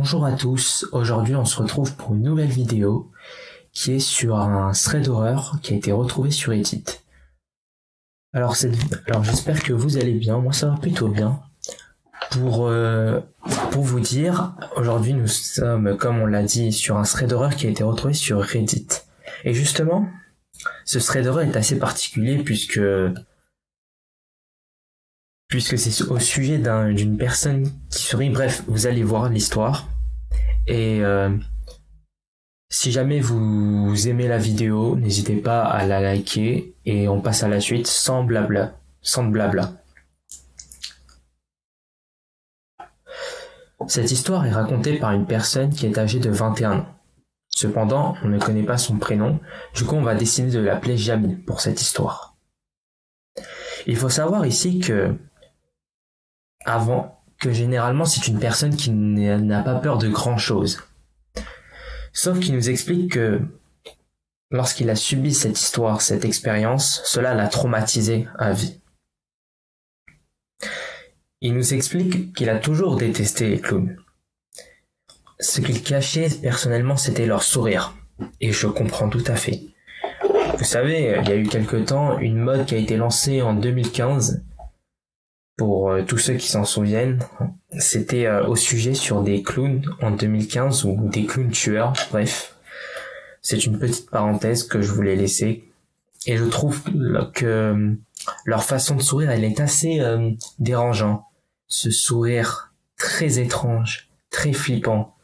Bonjour à tous, aujourd'hui on se retrouve pour une nouvelle vidéo qui est sur un thread d'horreur qui a été retrouvé sur Reddit. Alors j'espère que vous allez bien, moi ça va plutôt bien. Pour vous dire, aujourd'hui nous sommes, comme on l'a dit, sur un thread d'horreur qui a été retrouvé sur Reddit. Et justement, ce thread d'horreur est assez particulier puisque c'est au sujet d'une personne qui sourit. Bref, vous allez voir l'histoire. Et si jamais vous aimez la vidéo, n'hésitez pas à la liker et on passe à la suite sans blabla. Cette histoire est racontée par une personne qui est âgée de 21 ans. Cependant, on ne connaît pas son prénom, du coup on va décider de l'appeler Jamie pour cette histoire. Il faut savoir ici que généralement c'est une personne qui n'a pas peur de grand chose. Sauf qu'il nous explique que lorsqu'il a subi cette histoire, cette expérience, cela l'a traumatisé à vie. Il nous explique qu'il a toujours détesté les clowns. Ce qu'il cachait personnellement, c'était leur sourire. Et je comprends tout à fait. Vous savez, il y a eu quelque temps une mode qui a été lancée en 2015. Pour tous ceux qui s'en souviennent, c'était au sujet sur des clowns en 2015 ou des clowns tueurs, bref. C'est une petite parenthèse que je voulais laisser. Et je trouve que leur façon de sourire, elle est assez dérangeante. Ce sourire très étrange, très flippant.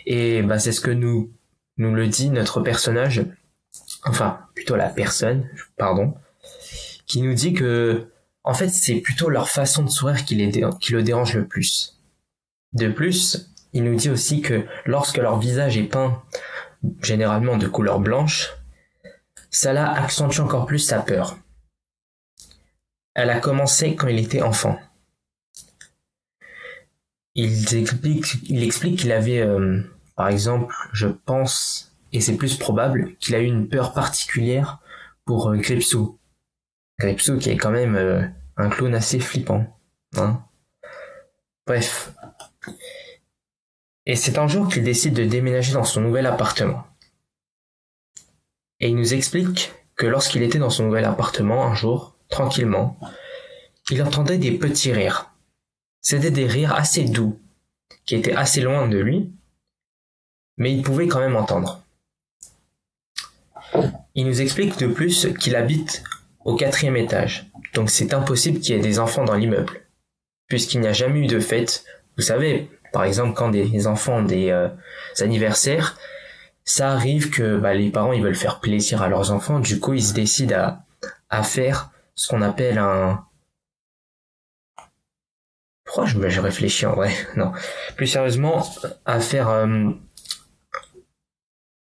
Et c'est ce que nous le dit notre personnage, enfin plutôt la personne, pardon, qui nous dit que en fait c'est plutôt leur façon de sourire qui le dérange le plus. De plus, il nous dit aussi que lorsque leur visage est peint généralement de couleur blanche, cela accentue encore plus sa peur. Elle a commencé quand il était enfant. Il explique qu'il avait, par exemple, je pense, et c'est plus probable, qu'il a eu une peur particulière pour Gripsou. Gripsou qui est quand même un clown assez flippant. Hein. Bref. Et c'est un jour qu'il décide de déménager dans son nouvel appartement. Et il nous explique que lorsqu'il était dans son nouvel appartement, un jour, tranquillement, il entendait des petits rires. C'était des rires assez doux, qui étaient assez loin de lui, mais il pouvait quand même entendre. Il nous explique de plus qu'il habite au 4e étage, donc c'est impossible qu'il y ait des enfants dans l'immeuble, puisqu'il n'y a jamais eu de fête. Vous savez, par exemple, quand des enfants ont des anniversaires, ça arrive que les parents ils veulent faire plaisir à leurs enfants, du coup ils se décident à faire ce qu'on appelle un... Pourquoi je réfléchis en vrai? Non. Plus sérieusement, à faire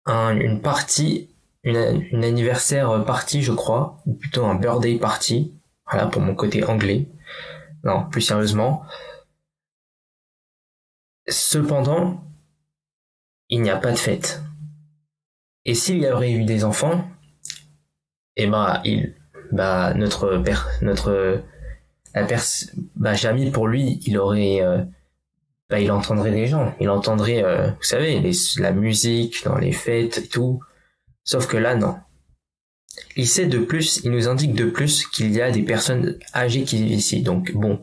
une partie, une anniversaire party, je crois, ou plutôt un birthday party. Voilà, pour mon côté anglais. Non, plus sérieusement. Cependant, il n'y a pas de fête. Et s'il y aurait eu des enfants, Jamie, pour lui, il aurait, il entendrait les gens, il entendrait, vous savez, la musique dans les fêtes et tout. Sauf que là, non. Il nous indique de plus qu'il y a des personnes âgées qui vivent ici. Donc bon,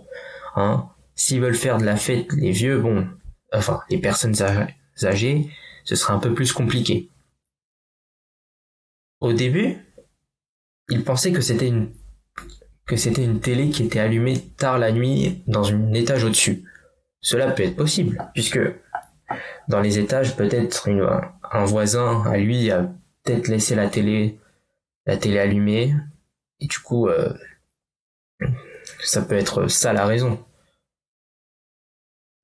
s'ils veulent faire de la fête, les vieux, les personnes âgées, ce sera un peu plus compliqué. Au début, il pensait que c'était une télé qui était allumée tard la nuit dans un étage au-dessus. Cela peut être possible, puisque dans les étages, peut-être un voisin à lui a peut-être laissé la télé allumée, et du coup, ça peut être ça la raison.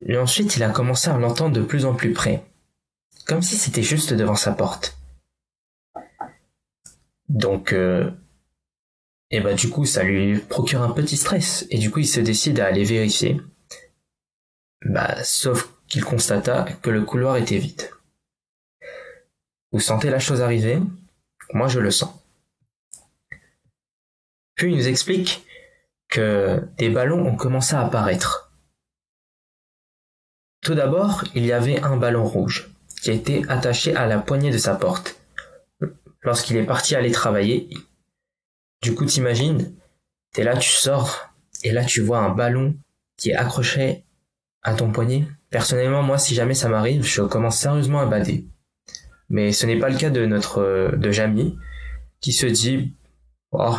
Et ensuite, il a commencé à l'entendre de plus en plus près, comme si c'était juste devant sa porte. Donc, du coup, ça lui procure un petit stress, et du coup, il se décide à aller vérifier. Sauf qu'il constata que le couloir était vide. Vous sentez la chose arriver? Moi, je le sens. Puis il nous explique que des ballons ont commencé à apparaître. Tout d'abord, il y avait un ballon rouge qui a été attaché à la poignée de sa porte. Lorsqu'il est parti aller travailler, du coup t'imagines, t'es là, tu sors, et là tu vois un ballon qui est accroché à ton poignet. Personnellement, moi, si jamais ça m'arrive, je commence sérieusement à bader. Mais ce n'est pas le cas de Jamy, qui se dit, oh,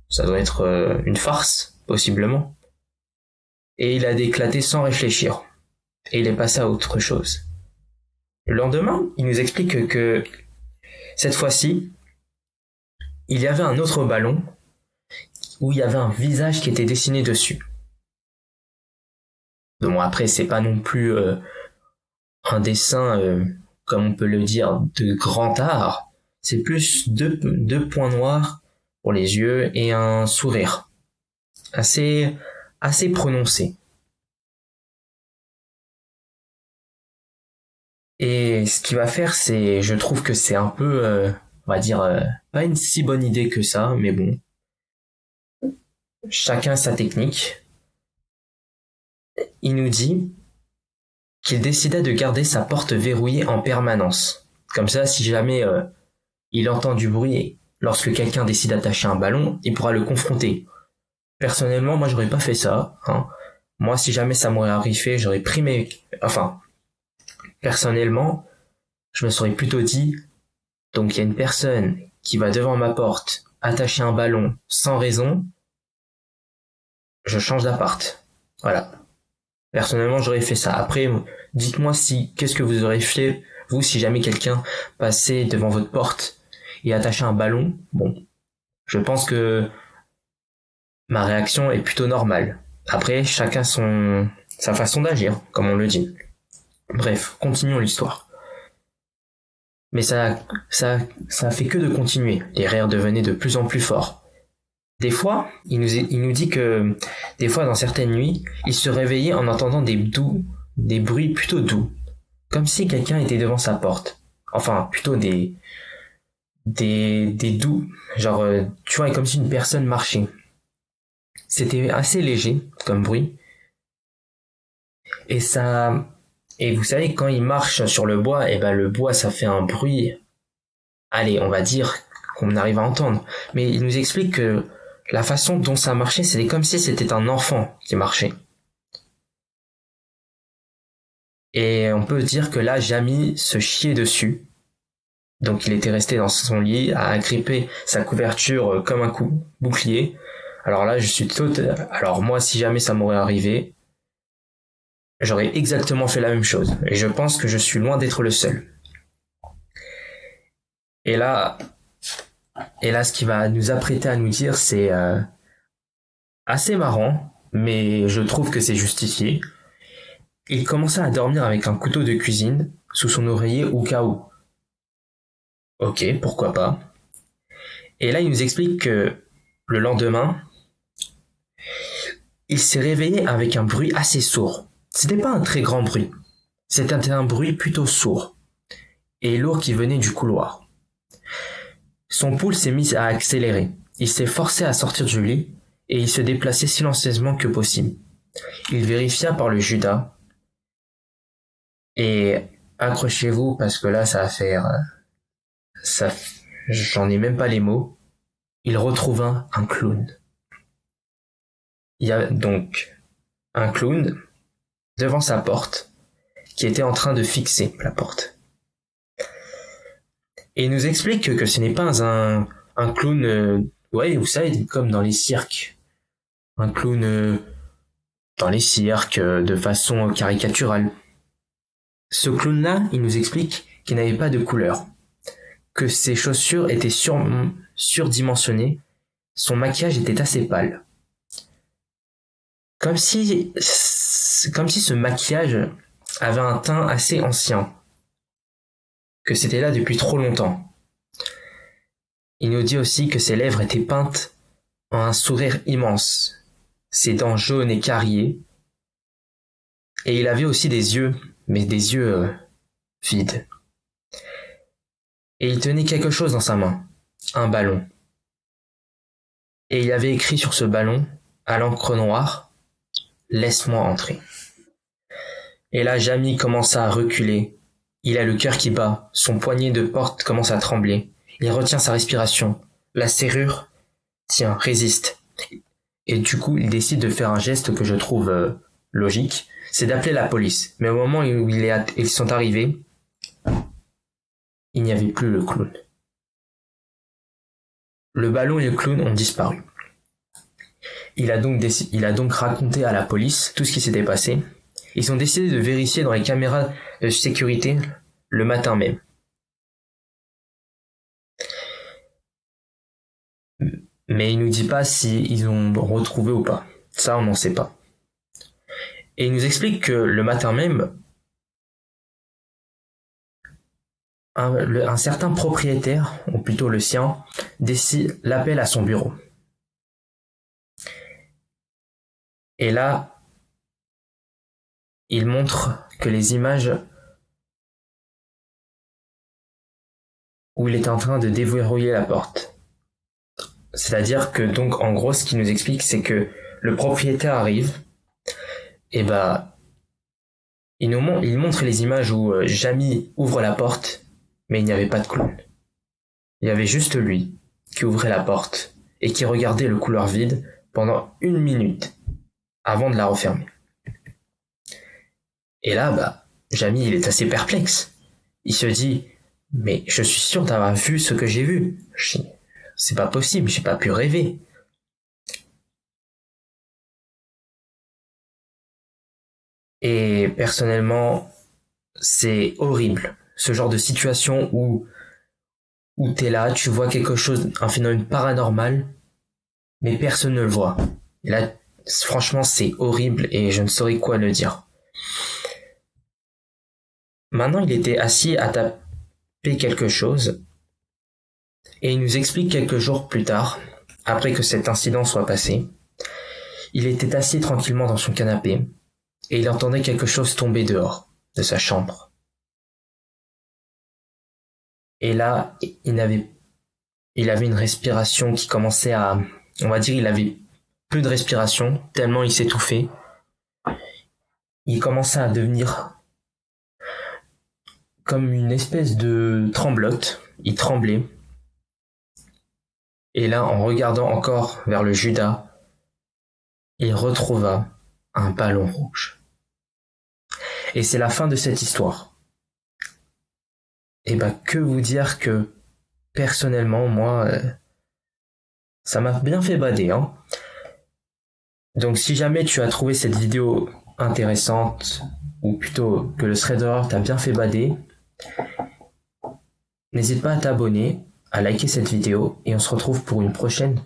ça doit être une farce, possiblement. Et il a éclaté sans réfléchir. Et il est passé à autre chose. Le lendemain, il nous explique que cette fois-ci, il y avait un autre ballon où il y avait un visage qui était dessiné dessus. Bon, après, c'est pas non plus un dessin, comme on peut le dire, de grand art. C'est plus deux points noirs pour les yeux et un sourire assez prononcé. Et ce qu'il va faire, je trouve que c'est un peu, on va dire, pas une si bonne idée que ça, mais bon, chacun sa technique. Il nous dit qu'il décida de garder sa porte verrouillée en permanence. Comme ça, si jamais il entend du bruit lorsque quelqu'un décide d'attacher un ballon, il pourra le confronter. Personnellement, moi, j'aurais pas fait ça. Hein. Moi, si jamais ça m'aurait arrivé, j'aurais pris mes... Enfin, personnellement, je me serais plutôt dit, donc il y a une personne qui va devant ma porte attacher un ballon sans raison, je change d'appart. Voilà. Personnellement, j'aurais fait ça. Après, dites-moi qu'est-ce que vous aurez fait, vous, si jamais quelqu'un passait devant votre porte et attachait un ballon. Bon, je pense que ma réaction est plutôt normale. Après, chacun sa façon d'agir, comme on le dit. Bref, continuons l'histoire. Mais ça fait que de continuer. Les rires devenaient de plus en plus forts. Des fois, il nous dit que, des fois, dans certaines nuits, il se réveillait en entendant des bruits plutôt doux. Comme si quelqu'un était devant sa porte. Enfin, plutôt des doux. Genre, tu vois, comme si une personne marchait. C'était assez léger, comme bruit. Et vous savez, quand il marche sur le bois, et ben, le bois, ça fait un bruit. Allez, on va dire qu'on arrive à entendre. Mais il nous explique que la façon dont ça marchait, c'était comme si c'était un enfant qui marchait. Et on peut dire que là, Jamy se chiait dessus. Donc il était resté dans son lit, à agripper sa couverture comme un bouclier. Alors là, alors moi, si jamais ça m'aurait arrivé, j'aurais exactement fait la même chose. Et je pense que je suis loin d'être le seul. Et là, ce qu'il va nous apprêter à nous dire, c'est assez marrant, mais je trouve que c'est justifié. Il commença à dormir avec un couteau de cuisine sous son oreiller au cas où. Ok, pourquoi pas. Et là, il nous explique que le lendemain, il s'est réveillé avec un bruit assez sourd. C'était pas un très grand bruit. C'était un bruit plutôt sourd et lourd qui venait du couloir. Son pouls s'est mis à accélérer. Il s'est forcé à sortir du lit et il se déplaçait silencieusement que possible. Il vérifia par le Judas et accrochez-vous parce que là, ça va faire... j'en ai même pas les mots. Il retrouva un clown. Il y a donc un clown devant sa porte qui était en train de fixer la porte. Et il nous explique que ce n'est pas un clown, ouais, vous savez, comme dans les cirques. Un clown dans les cirques de façon caricaturale. Ce clown-là, il nous explique qu'il n'avait pas de couleur, que ses chaussures étaient surdimensionnées, son maquillage était assez pâle. Comme si ce maquillage avait un teint assez ancien, que c'était là depuis trop longtemps. Il nous dit aussi que ses lèvres étaient peintes en un sourire immense, ses dents jaunes et carriées, et il avait aussi des yeux, mais des yeux vides. Et il tenait quelque chose dans sa main, un ballon. Et il avait écrit sur ce ballon, à l'encre noire, « Laisse-moi entrer ». Et là, Jamie commence à reculer. Il a le cœur qui bat. Son poignet de porte commence à trembler. Il retient sa respiration. La serrure, tient, résiste. Et du coup, il décide de faire un geste que je trouve logique. C'est d'appeler la police. Mais au moment où ils sont arrivés, il n'y avait plus le clown. Le ballon et le clown ont disparu. Il a donc raconté à la police tout ce qui s'était passé. Ils ont décidé de vérifier dans les caméras de sécurité le matin même. Mais il nous dit pas si ils ont retrouvé ou pas. Ça, on n'en sait pas. Et il nous explique que le matin même, un certain propriétaire, ou plutôt le sien, l'appelle à son bureau. Et là, il montre que les images où il est en train de déverrouiller la porte. C'est-à-dire que donc en gros ce qu'il nous explique c'est que le propriétaire arrive et il montre les images où Jamie ouvre la porte mais il n'y avait pas de clown. Il y avait juste lui qui ouvrait la porte et qui regardait le couloir vide pendant 1 minute avant de la refermer. Et là Jamie il est assez perplexe. Il se dit mais je suis sûr d'avoir vu ce que j'ai vu. C'est pas possible, j'ai pas pu rêver. Et personnellement, c'est horrible. Ce genre de situation où t'es là, tu vois quelque chose, un phénomène paranormal, mais personne ne le voit. Et là, franchement, c'est horrible et je ne saurais quoi le dire. Maintenant, il était assis à taper quelque chose et il nous explique quelques jours plus tard, après que cet incident soit passé, il était assis tranquillement dans son canapé et il entendait quelque chose tomber dehors de sa chambre. Et là, il avait une respiration qui commençait on va dire, il avait plus de respiration tellement il s'étouffait. Il commençait à devenir comme une espèce de tremblote. Il tremblait. Et là, en regardant encore vers le Judas, il retrouva un ballon rouge. Et c'est la fin de cette histoire. Et que vous dire que personnellement, moi, ça m'a bien fait bader, hein. Donc si jamais tu as trouvé cette vidéo intéressante, ou plutôt que le thread d'horreur t'a bien fait bader, n'hésite pas à t'abonner, à liker cette vidéo, et on se retrouve pour une prochaine